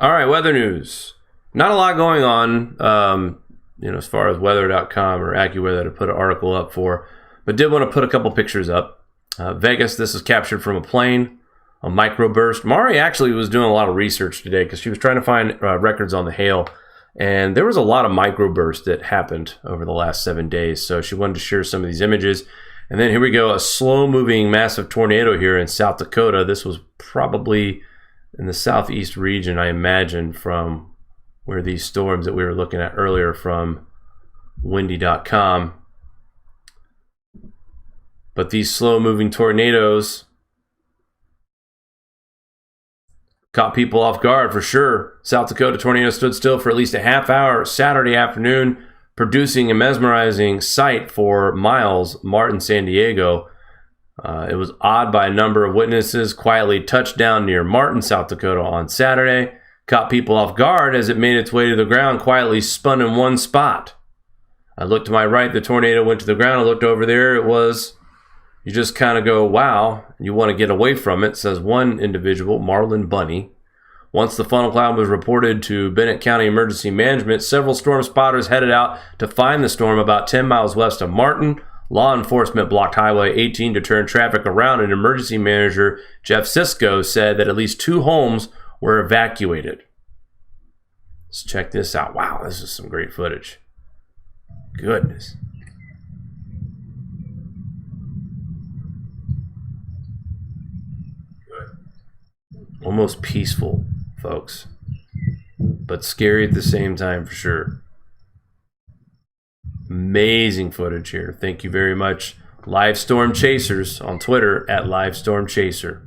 All right, weather news. Not a lot going on, as far as weather.com or AccuWeather to put an article up for, but did want to put a couple pictures up. Vegas, this is captured from a plane, a microburst. Mari actually was doing a lot of research today because she was trying to find records on the hail, and there was a lot of microbursts that happened over the last 7 days, so she wanted to share some of these images. And then here we go, a slow-moving massive tornado here in South Dakota. This was probably in the southeast region, I imagine, from where these storms that we were looking at earlier from windy.com. But these slow-moving tornadoes caught people off guard for sure. South Dakota tornado stood still for at least a half hour Saturday afternoon, producing a mesmerizing sight for miles. Martin, San Diego. It was awed by a number of witnesses. Quietly touched down near Martin, South Dakota on Saturday. Caught people off guard as it made its way to the ground, quietly spun in one spot. I looked to my right, the tornado went to the ground. I looked over there, it was, you just kind of go, wow, you want to get away from it, says one individual, Marlon Bunny. Once the funnel cloud was reported to Bennett County Emergency Management, several storm spotters headed out to find the storm about 10 miles west of Martin. Law enforcement blocked Highway 18 to turn traffic around, and emergency manager Jeff Sisko said that at least 2 homes were evacuated. Let's check this out. Wow, this is some great footage. Goodness. Good. Almost peaceful, folks, but scary at the same time for sure. Amazing footage here. Thank you very much, Live Storm Chasers on Twitter at Live Storm Chaser.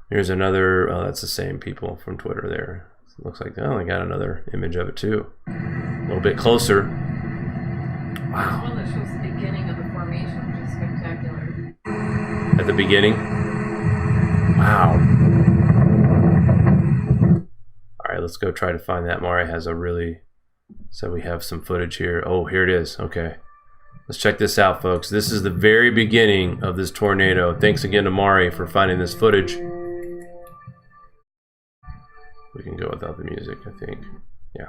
Here's another, oh, that's the same people from Twitter there. It looks like, oh, I got another image of it too. A little bit closer. Wow. One that shows the beginning of the formation, which is spectacular. At the beginning? Wow. All right, let's go try to find that. Mari has a really, so we have some footage here. Oh, here it is. Okay. Let's check this out, folks. This is the very beginning of this tornado. Thanks again to Mari for finding this footage. We can go without the music, I think. Yeah.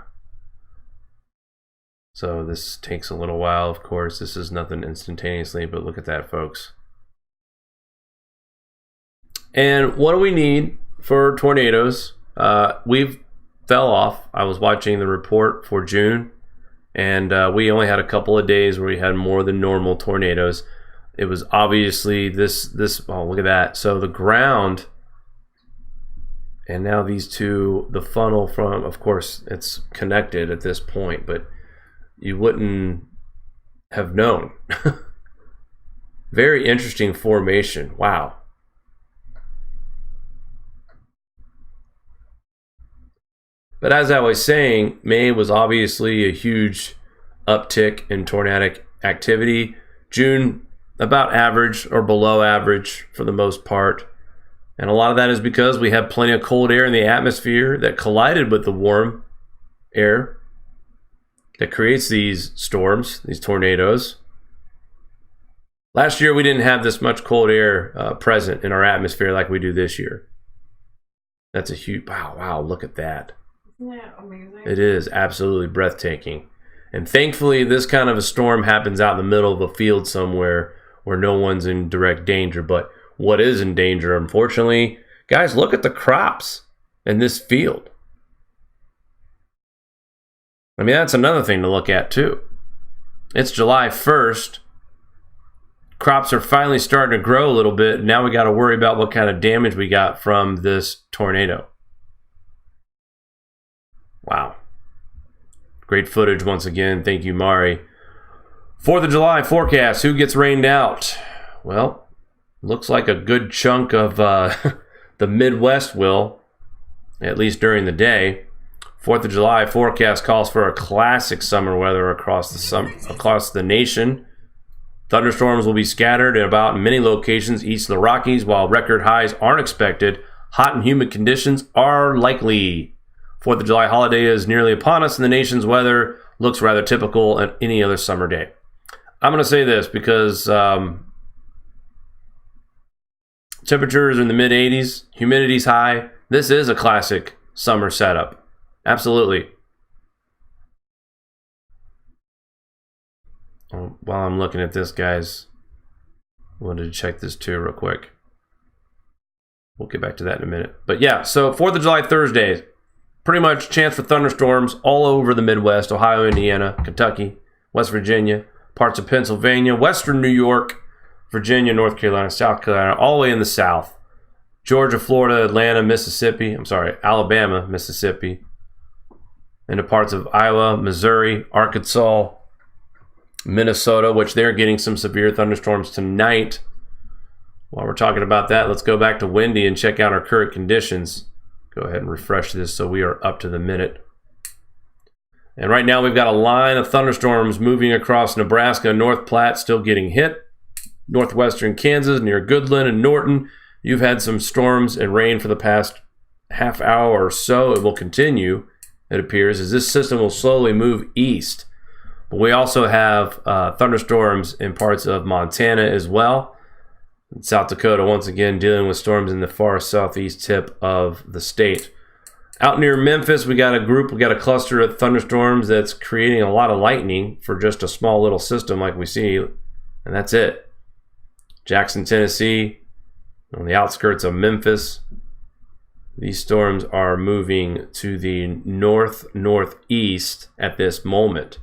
So this takes a little while, of course. This is nothing instantaneously, but look at that, folks. And what do we need for tornadoes? We've fell off. I was watching the report for June, and we only had a couple of days where we had more than normal tornadoes. It was obviously this, oh, look at that. So the ground, and now these two, the funnel from, of course, it's connected at this point, but you wouldn't have known. Very interesting formation. Wow. But as I was saying, May was obviously a huge uptick in tornadic activity. June, about average or below average for the most part. And a lot of that is because we have plenty of cold air in the atmosphere that collided with the warm air that creates these storms, these tornadoes. Last year, we didn't have this much cold air present in our atmosphere like we do this year. That's a huge, wow, look at that. Isn't that amazing? It is absolutely breathtaking. And thankfully, this kind of a storm happens out in the middle of a field somewhere where no one's in direct danger. But what is in danger, unfortunately, guys, look at the crops in this field. I mean, that's another thing to look at too. It's July 1st. Crops are finally starting to grow a little bit. Now we got to worry about what kind of damage we got from this tornado. Wow. Great footage once again. Thank you, Mari. 4th of July forecast. Who gets rained out? Well, looks like a good chunk of the Midwest will, at least during the day. 4th of July forecast calls for a classic summer weather across the nation. Thunderstorms will be scattered in about many locations east of the Rockies, while record highs aren't expected. Hot and humid conditions are likely. 4th of July holiday is nearly upon us, and the nation's weather looks rather typical at any other summer day. I'm going to say this because temperatures are in the mid-80s, humidity's high, This is a classic summer setup. Absolutely. While I'm looking at this, guys, I wanted to check this too real quick. We'll get back to that in a minute. But yeah, so 4th of July Thursday, pretty much chance for thunderstorms all over the Midwest, Ohio, Indiana, Kentucky, West Virginia, parts of Pennsylvania, Western New York, Virginia, North Carolina, South Carolina, all the way in the South. Georgia, Florida, Atlanta, Mississippi, Alabama, Mississippi, into parts of Iowa, Missouri, Arkansas, Minnesota, which they're getting some severe thunderstorms tonight. While we're talking about that, let's go back to Windy and check out our current conditions. Go ahead and refresh this so we are up to the minute. And right now we've got a line of thunderstorms moving across Nebraska, North Platte still getting hit. Northwestern Kansas near Goodland and Norton. You've had some storms and rain for the past half hour or so. It will continue, it appears, as this system will slowly move east. But we also have thunderstorms in parts of Montana as well. South Dakota, once again, dealing with storms in the far southeast tip of the state. Out near Memphis, we got a cluster of thunderstorms that's creating a lot of lightning for just a small little system like we see, and that's it. Jackson, Tennessee, on the outskirts of Memphis. These storms are moving to the northeast at this moment.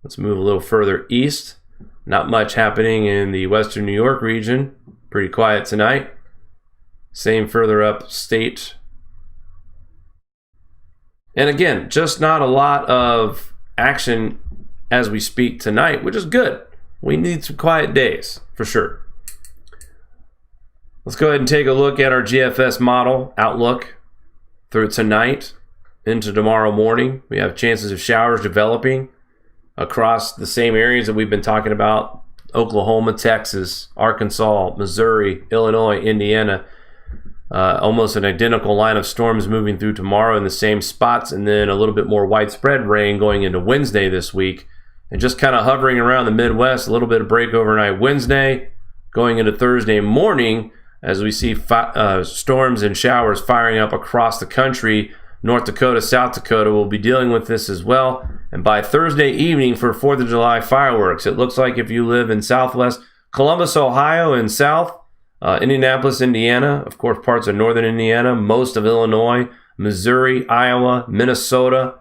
Let's move a little further east. Not much happening in the western New York region. Pretty quiet tonight. Same further upstate. And again, just not a lot of action as we speak tonight, which is good. We need some quiet days, for sure. Let's go ahead and take a look at our GFS model outlook through tonight into tomorrow morning. We have chances of showers developing across the same areas that we've been talking about: Oklahoma, Texas, Arkansas, Missouri, Illinois, Indiana. Almost an identical line of storms moving through tomorrow in the same spots, and then a little bit more widespread rain going into Wednesday this week, and just kind of hovering around the Midwest. A little bit of break overnight Wednesday, going into Thursday morning, as we see storms and showers firing up across the country. North Dakota, South Dakota will be dealing with this as well. And by Thursday evening for 4th of July fireworks, it looks like if you live in southwest Columbus, Ohio, and south, Indianapolis, Indiana, of course, parts of northern Indiana, most of Illinois, Missouri, Iowa, Minnesota,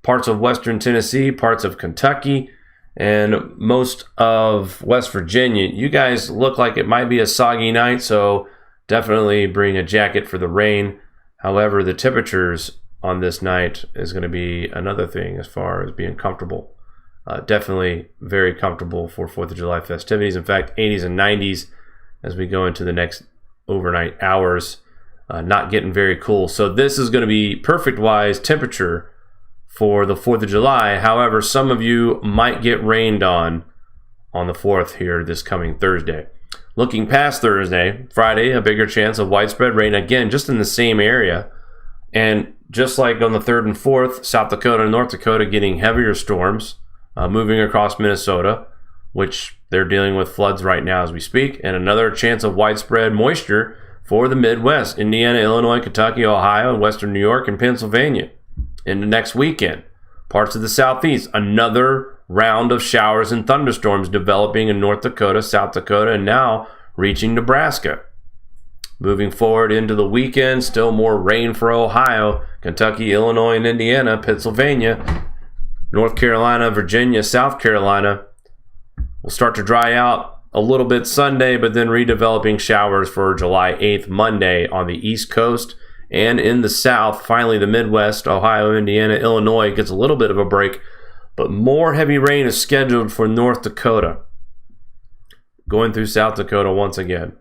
parts of western Tennessee, parts of Kentucky, and most of West Virginia. You guys look like it might be a soggy night, so definitely bring a jacket for the rain. However, the temperatures on this night is going to be another thing as far as being comfortable. Definitely very comfortable for 4th of July festivities. In fact, 80s and 90s as we go into the next overnight hours. Not getting very cool. So this is going to be perfect-wise temperature for the 4th of July. However, some of you might get rained on the 4th here this coming Thursday. Looking past Thursday, Friday, a bigger chance of widespread rain, again, just in the same area. And just like on the 3rd and 4th, South Dakota and North Dakota getting heavier storms moving across Minnesota, which they're dealing with floods right now as we speak. And another chance of widespread moisture for the Midwest, Indiana, Illinois, Kentucky, Ohio, and Western New York, and Pennsylvania. In the next weekend, parts of the Southeast, another round of showers and thunderstorms developing in North Dakota, South Dakota, and now reaching Nebraska. Moving forward into the weekend, still more rain for Ohio, Kentucky, Illinois, and Indiana, Pennsylvania, North Carolina, Virginia, South Carolina. Will start to dry out a little bit Sunday, but then redeveloping showers for July 8th, Monday on the East Coast and in the South. Finally, the Midwest, Ohio, Indiana, Illinois gets a little bit of a break, but more heavy rain is scheduled for North Dakota. Going through South Dakota once again.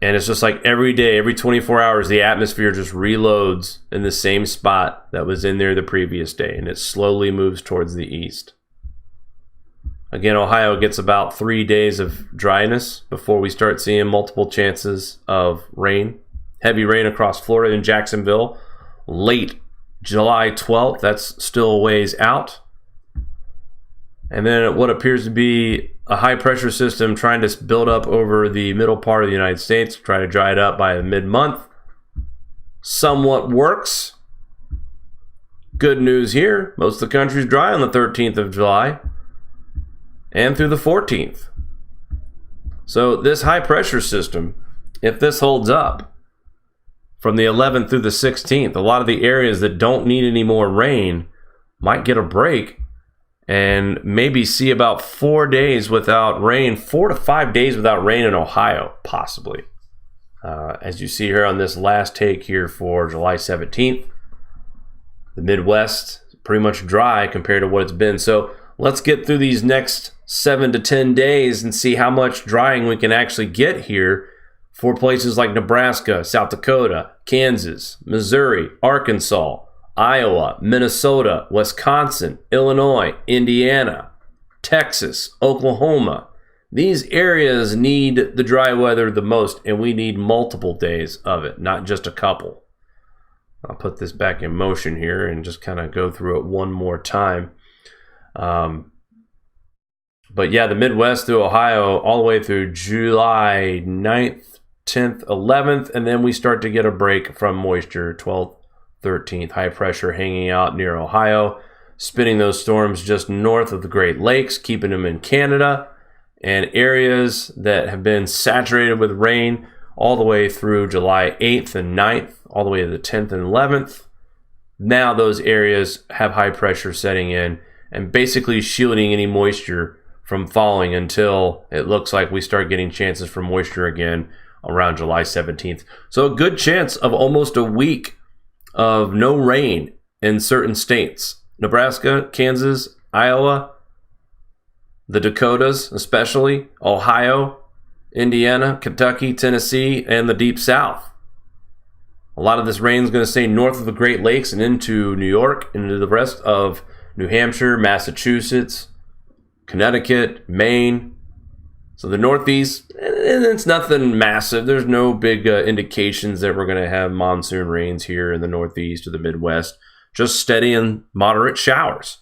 And it's just like every day, every 24 hours, the atmosphere just reloads in the same spot that was in there the previous day, and it slowly moves towards the east. Again, Ohio gets about 3 days of dryness before we start seeing multiple chances of rain. Heavy rain across Florida and Jacksonville. Late July 12th, that's still a ways out. And then what appears to be a high pressure system trying to build up over the middle part of the United States, try to dry it up by mid-month. somewhat works. Good news here, most of the country's dry on the 13th of July and through the 14th. So this high pressure system, if this holds up from the 11th through the 16th, a lot of the areas that don't need any more rain might get a break and maybe see about 4 days without rain, 4 to 5 days without rain in Ohio, possibly. As you see here on this last take here for July 17th, the Midwest is pretty much dry compared to what it's been. So let's get through these next 7 to 10 days and see how much drying we can actually get here for places like Nebraska, South Dakota, Kansas, Missouri, Arkansas, Iowa, Minnesota, Wisconsin, Illinois, Indiana, Texas, Oklahoma. These areas need the dry weather the most, and we need multiple days of it, not just a couple. I'll put this back in motion here and just kind of go through it one more time. But yeah, the Midwest through Ohio all the way through July 9th, 10th, 11th, and then we start to get a break from moisture, 12th, 13th. High pressure hanging out near Ohio, spinning those storms just north of the Great Lakes, keeping them in Canada, and areas that have been saturated with rain all the way through July 8th and 9th, all the way to the 10th and 11th. Now those areas have high pressure setting in and basically shielding any moisture from falling until it looks like we start getting chances for moisture again around July 17th. So a good chance of almost a week of no rain in certain states. Nebraska, Kansas, Iowa, the Dakotas especially, Ohio, Indiana, Kentucky, Tennessee, and the Deep South. A lot of this rain is going to stay north of the Great Lakes and into New York, into the rest of New Hampshire, Massachusetts, Connecticut, Maine. So the Northeast, and it's nothing massive. There's no big indications that we're going to have monsoon rains here in the Northeast or the Midwest. Just steady and moderate showers.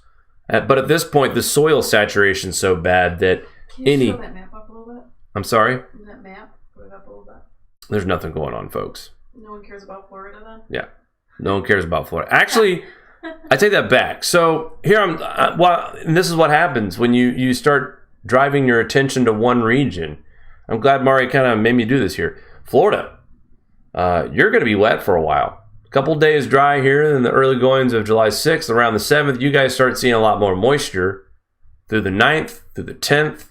But at this point, the soil saturation is so bad that Can you show that map up a little bit? I'm sorry? That map, put it up a little bit. There's nothing going on, folks. No one cares about Florida then? Yeah. No one cares about Florida. Actually, I take that back. So here and this is what happens when you start driving your attention to one region. I'm glad Mari kind of made me do this here. Florida, you're going to be wet for a while. A couple days dry here in the early goings of July 6th. Around the 7th, you guys start seeing a lot more moisture through the 9th, through the 10th,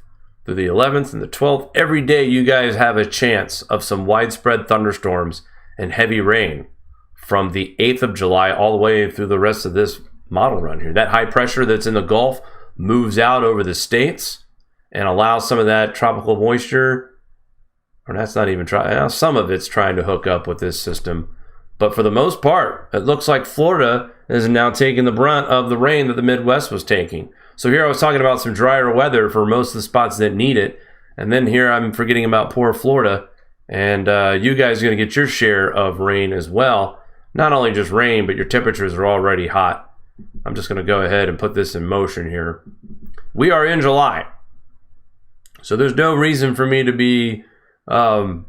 through the 11th, and the 12th. Every day, you guys have a chance of some widespread thunderstorms and heavy rain from the 8th of July all the way through the rest of this model run here. That high pressure that's in the Gulf moves out over the states and allows some of that tropical moisture, or that's not even trying, some of it's trying to hook up with this system. But for the most part, it looks like Florida is now taking the brunt of the rain that the Midwest was taking. So here I was talking about some drier weather for most of the spots that need it. And then here I'm forgetting about poor Florida. And you guys are going to get your share of rain as well. Not only just rain, but your temperatures are already hot. I'm just going to go ahead and put this in motion here. We are in July. So there's no reason for me to be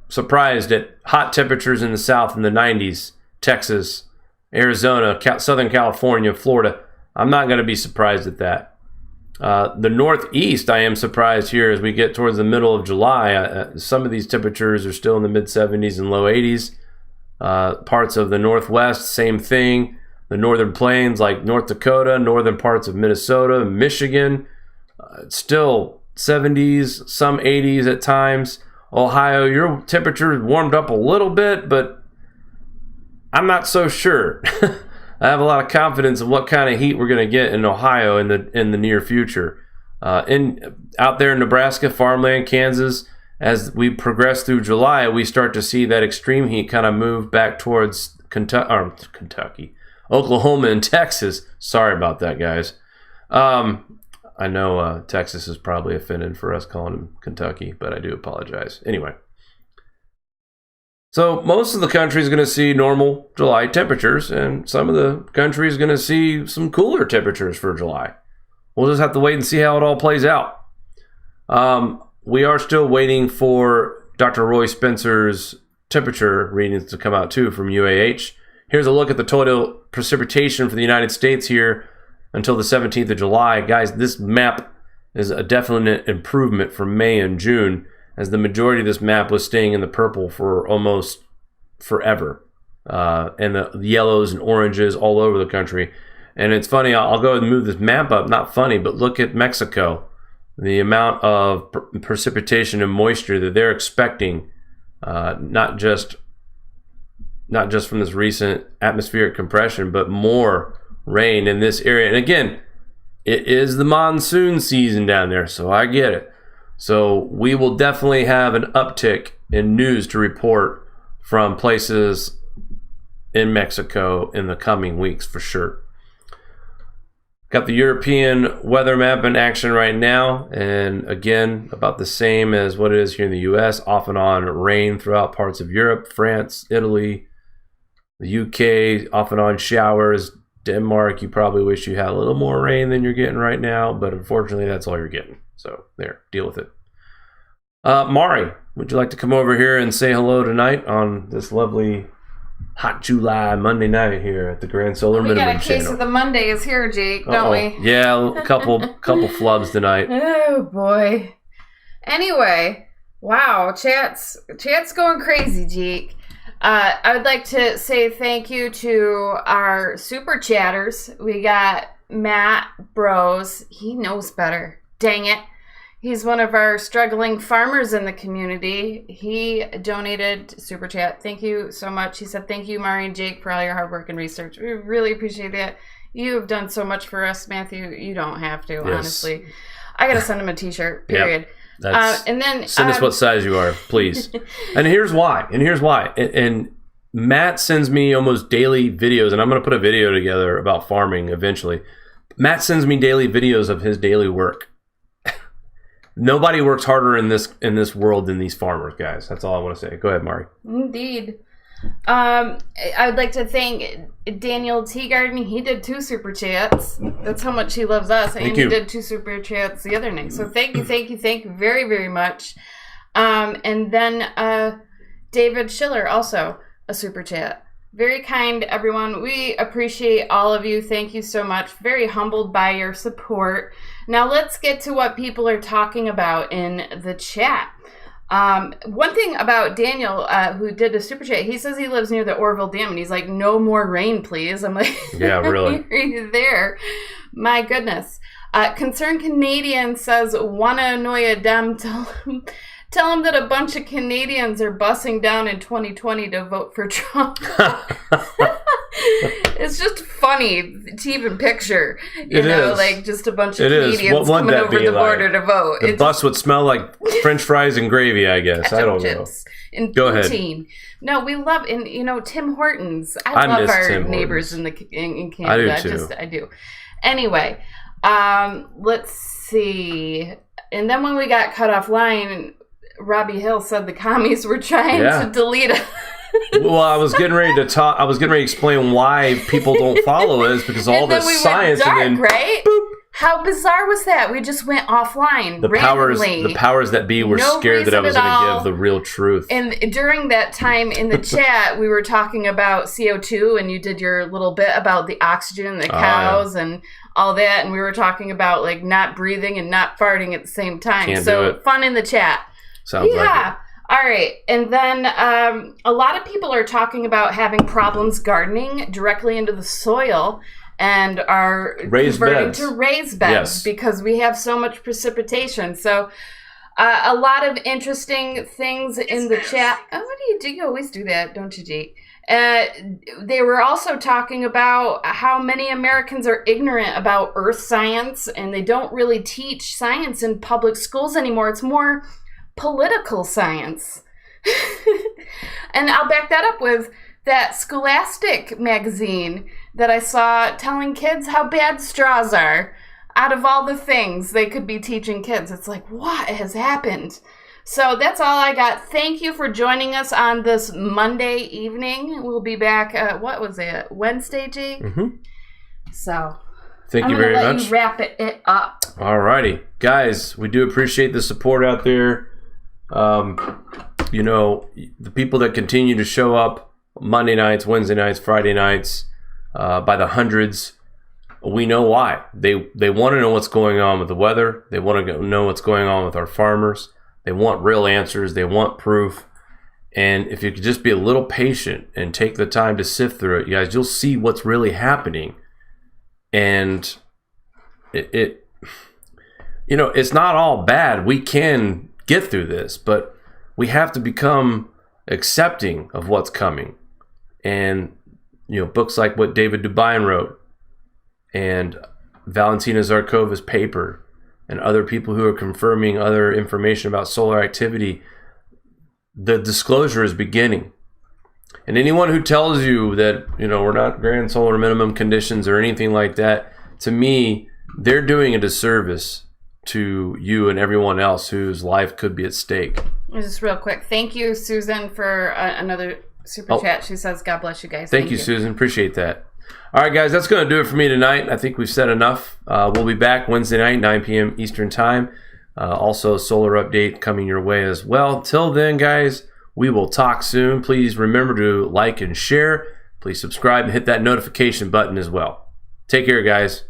surprised at hot temperatures in the South in the 90s. Texas, Arizona, Southern California, Florida. I'm not going to be surprised at that. The Northeast, I am surprised here as we get towards the middle of July. Some of these temperatures are still in the mid-70s and low 80s. Parts of the Northwest, same thing. The Northern Plains, like North Dakota, northern parts of Minnesota, Michigan, still 70s, some 80s at times. Ohio, your temperature warmed up a little bit, but I'm not so sure. I have a lot of confidence in what kind of heat we're going to get in Ohio in the near future. Out there in Nebraska, farmland, Kansas, as we progress through July, we start to see that extreme heat kind of move back towards Kentucky, Oklahoma, and Texas. Sorry about that, guys. I know Texas is probably offended for us calling him Kentucky, but I do apologize. Anyway. So most of the country is going to see normal July temperatures, and some of the country is going to see some cooler temperatures for July. We'll just have to wait and see how it all plays out. We are still waiting for Dr. Roy Spencer's temperature readings to come out too from UAH. Here's a look at the total precipitation for the United States here until the 17th of July. Guys, this map is a definite improvement from May and June, as the majority of this map was staying in the purple for almost forever. And the yellows and oranges all over the country. And it's funny, I'll go ahead and move this map up. Not funny, but look at Mexico. The amount of precipitation and moisture that they're expecting, not just from this recent atmospheric compression, but more rain in this area. And again, it is the monsoon season down there, so I get it. So we will definitely have an uptick in news to report from places in Mexico in the coming weeks for sure. Got the European weather map in action right now, and again, about the same as what it is here in the US, off and on rain throughout parts of Europe, France, Italy, the UK, off and on showers. Denmark, you probably wish you had a little more rain than you're getting right now, but unfortunately that's all you're getting. So there, deal with it. Mari, would you like to come over here and say hello tonight on this lovely hot July Monday night here at the Grand Solar Minimum Channel? We got a case of the Mondays here, Jake, don't we? Yeah, a couple flubs tonight. Oh boy. Anyway, wow, chat's going crazy, Jake. I would like to say thank you to our super chatters. We got Matt Bros. He knows better. Dang it. He's one of our struggling farmers in the community. He donated super chat. Thank you so much. He said, thank you, Mari and Jake, for all your hard work and research. We really appreciate that. You have done so much for us, Matthew. You don't have to, honestly. I got to send him a t-shirt, period. Yep. And then send us what size you are, please. And here's why. And Matt sends me almost daily videos, and I'm going to put a video together about farming eventually. Matt sends me daily videos of his daily work. Nobody works harder in this world than these farmers, guys. That's all I want to say. Go ahead, Mari. Indeed. I would like to thank Daniel Teagarden. He did 2 super chats. That's how much he loves us. And he did 2 super chats the other night. So thank you very, very much. And then David Schiller, also a super chat. Very kind, everyone. We appreciate all of you. Thank you so much. Very humbled by your support. Now let's get to what people are talking about in the chat. One thing about Daniel, who did a super chat, he says he lives near the Orville Dam, and he's like, no more rain, please. I'm like, yeah, really? Are you there? My goodness. Concerned Canadian says, wanna annoy a dem, tell him that a bunch of Canadians are bussing down in 2020 to vote for Trump. It's just funny to even picture, you know, like just a bunch of Canadians coming over the border to vote. The bus would smell like French fries and gravy, I guess. I don't know. And Go poutine. Ahead. No, we love, and you know, Tim Hortons. I love our neighbors in Canada. I do too. I do. Anyway, let's see. And then when we got cut offline, Robbie Hill said the commies were trying to delete us. Well, I was getting ready to talk. I was getting ready to explain why people don't follow us because all this science dark, and then right? Boop. How bizarre was that? We just went offline. The powers that be were scared that I was going to give the real truth. And during that time in the chat, we were talking about CO2, and you did your little bit about the oxygen in the cows and all that, and we were talking about like not breathing and not farting at the same time. Can't do it. Fun in the chat. Sounds like it. All right. And then a lot of people are talking about having problems gardening directly into the soil and are converting to raised beds because we have so much precipitation. So a lot of interesting things in the chat. Oh, what do you do? You always do that, don't you, Jake? They were also talking about how many Americans are ignorant about earth science, and they don't really teach science in public schools anymore. It's more political science. And I'll back that up with that Scholastic magazine that I saw telling kids how bad straws are. Out of all the things they could be teaching kids, it's like, what has happened? So that's all I got. Thank you for joining us on this Monday evening. We'll be back, what was it, Wednesday, Jake? Mm-hmm. So thank you very much. I'm going to let you wrap it up. All righty. Guys, we do appreciate the support out there. You know, the people that continue to show up Monday nights, Wednesday nights, Friday nights, by the hundreds. We know why. They want to know what's going on with the weather. They want to know what's going on with our farmers. They want real answers. They want proof. And if you could just be a little patient and take the time to sift through it, you guys, you'll see what's really happening. And it's not all bad. We can get through this, but we have to become accepting of what's coming. And, books like what David Dubine wrote and Valentina Zarkova's paper and other people who are confirming other information about solar activity, the disclosure is beginning. And anyone who tells you that, we're not grand solar minimum conditions or anything like that, to me, they're doing a disservice to you and everyone else whose life could be at stake. Just real quick. Thank you, Susan, for another super chat. She says, God bless you guys. Thank you, Susan. Appreciate that. All right, guys, that's going to do it for me tonight. I think we've said enough. We'll be back Wednesday night, 9 p.m. Eastern Time. Also, a solar update coming your way as well. Till then, guys, we will talk soon. Please remember to like and share. Please subscribe and hit that notification button as well. Take care, guys.